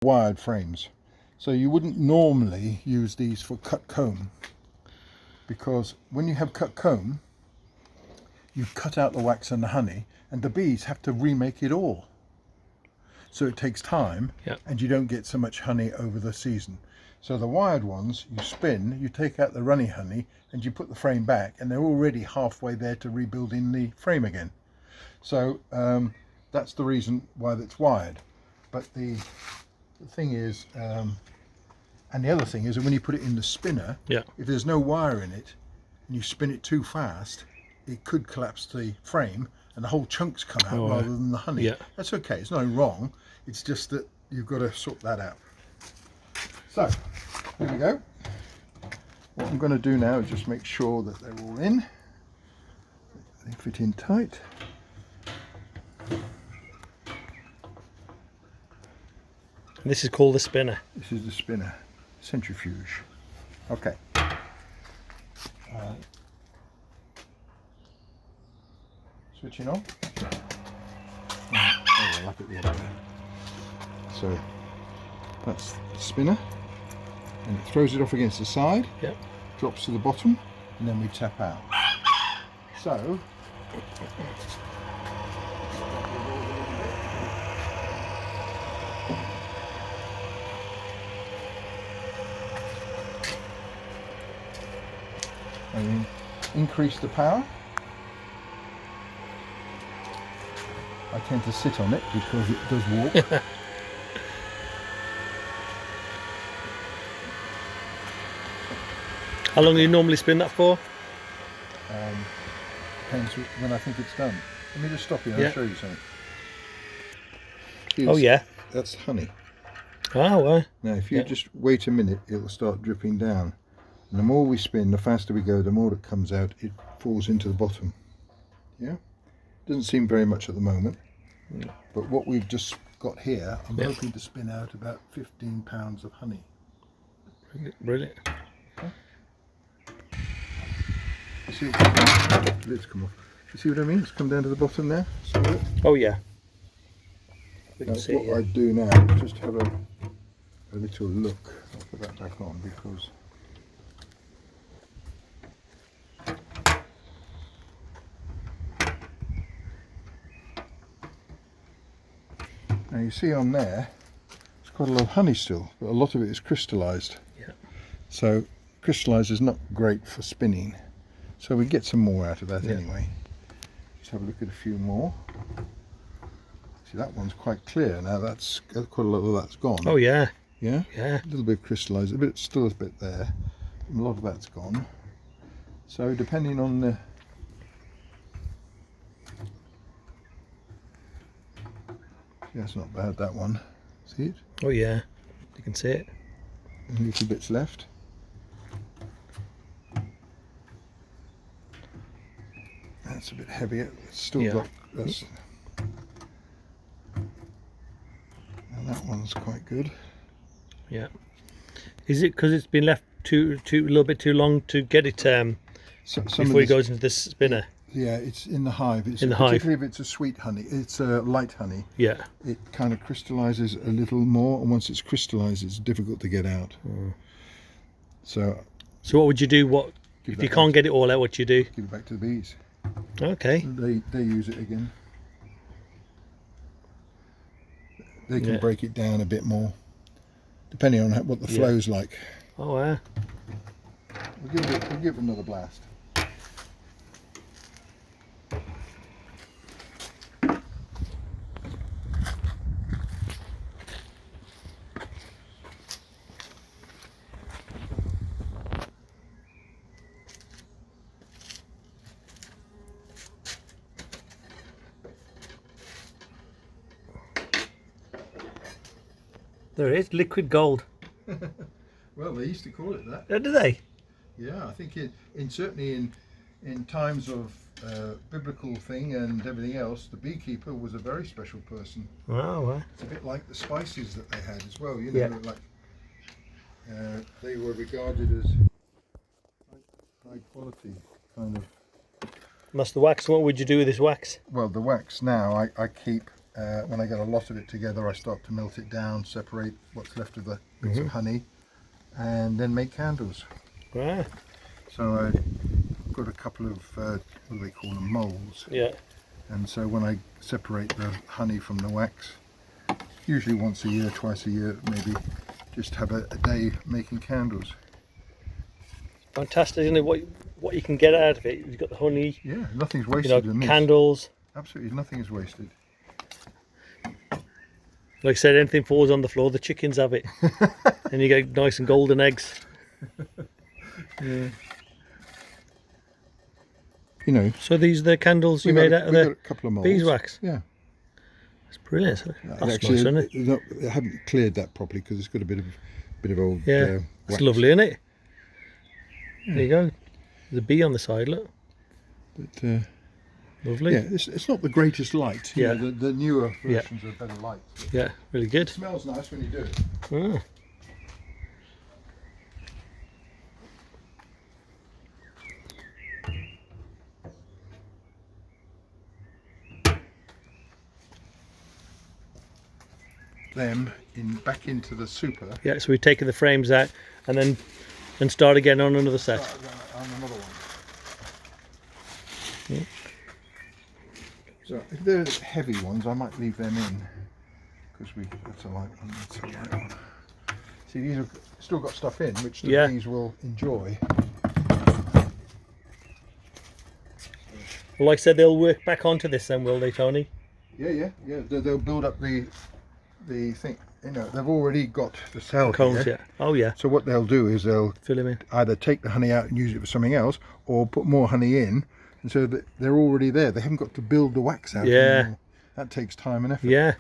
wired frames. So you wouldn't normally use these for cut comb, because when you have cut comb, you cut out the wax and the honey, and the bees have to remake it all. So it takes time, and you don't get so much honey over the season. So the wired ones, you spin, you take out the runny honey, and you put the frame back, and they're already halfway there to rebuilding the frame again. So that's the reason why it's wired. But the thing is, and the other thing is that when you put it in the spinner, if there's no wire in it, and you spin it too fast, it could collapse the frame, and the whole chunks come out rather than the honey. That's okay, it's nothing wrong. It's just that you've got to sort that out. So, here we go. What I'm going to do now is just make sure that they're all in. They fit in tight. This is called the spinner. This is the spinner, centrifuge. Okay. Switching on. Oh, look at the other way. So that's the spinner, and it throws it off against the side. Drops to the bottom, and then we tap out. So. And increase the power. I tend to sit on it because it does walk. How long do you normally spin that for? Depends when I think it's done. Let me just stop you and I'll show you something. Oh yeah. That's honey. Oh well. Now if you just wait a minute, it will start dripping down. And the more we spin, the faster we go, the more it comes out, it falls into the bottom. Yeah? Doesn't seem very much at the moment. But what we've just got here, I'm hoping to spin out about 15 pounds of honey. Brilliant. Okay. You see what, lids come off. You see what I mean? It's come down to the bottom there. Oh yeah. Now, what I do now is just have a little look. I'll put that back on because now you see on there, it's quite a lot of honey still, but a lot of it is crystallised. So crystallised is not great for spinning. So we get some more out of that anyway. Let's have a look at a few more. See, that one's quite clear now. That's quite a lot of that's gone. Oh yeah. Yeah. Yeah. A little bit crystallised, still a bit there. A lot of that's gone. So depending on the that's not bad, that one. See it? Oh yeah, you can see it. A little bits left. That's a bit heavier. It's still got that's. And that one's quite good. Yeah. Is it because it's been left a little bit too long to get it before it goes into the spinner? Yeah, it's in the hive. It's in the hive. Particularly if it's a sweet honey, it's a light honey. Yeah. It kind of crystallises a little more, and once it's crystallised, it's difficult to get out. So what would you do? If you can't get it all out? What do you do? Give it back to the bees. Okay. They use it again. They can break it down a bit more, depending on what the flow's like. Oh yeah. We'll give it another blast. There it is, liquid gold. Well, they used to call it that. Do they? Yeah, I think certainly in times of biblical thing and everything else, the beekeeper was a very special person. Oh, well. It's a bit like the spices that they had as well. You know, like they were regarded as high quality kind of. That's the wax. What would you do with this wax? Well, the wax now I keep when I get a lot of it together, I start to melt it down, separate what's left of the bits of honey, and then make candles. Right. So I've got a couple of, what do they call them, molds. Yeah. And so when I separate the honey from the wax, usually once a year, twice a year, maybe, just have a day making candles. Fantastic, isn't it? What you can get out of it. You've got the honey. Yeah, nothing's wasted in this. Candles. Absolutely, nothing is wasted. Like I said, anything falls on the floor, the chickens have it, and you get nice and golden eggs. Yeah. You know. So these are the candles you made out of the a couple of molds. beeswax. Yeah. It's brilliant. That's Actually, nice, isn't it? I haven't cleared that properly because it's got a bit of old. Yeah. Wax. It's lovely, isn't it? Yeah. There you go. There's a bee on the side. Look. But, lovely. yeah, it's not the greatest light. You Yeah. know, the newer versions are better light. Yeah, really good. It smells nice when you do it. Ah. Them back into the super. Yeah, so we've taken the frames out and start again on another set. On another one. Yeah. So if they're heavy ones, I might leave them in because that's a light one. That's a light one. See, these have still got stuff in which the bees will enjoy. Well, like I said, they'll work back onto this then, will they, Tony? Yeah. They'll build up the thing. You know, they've already got the cell Combs, here. yeah. Oh, yeah. So what they'll do is they'll Fill them in. either take the honey out and use it for something else, or put more honey in, and so that they're already there. They haven't got to build the wax out Yeah. anymore. That takes time and effort. Yeah.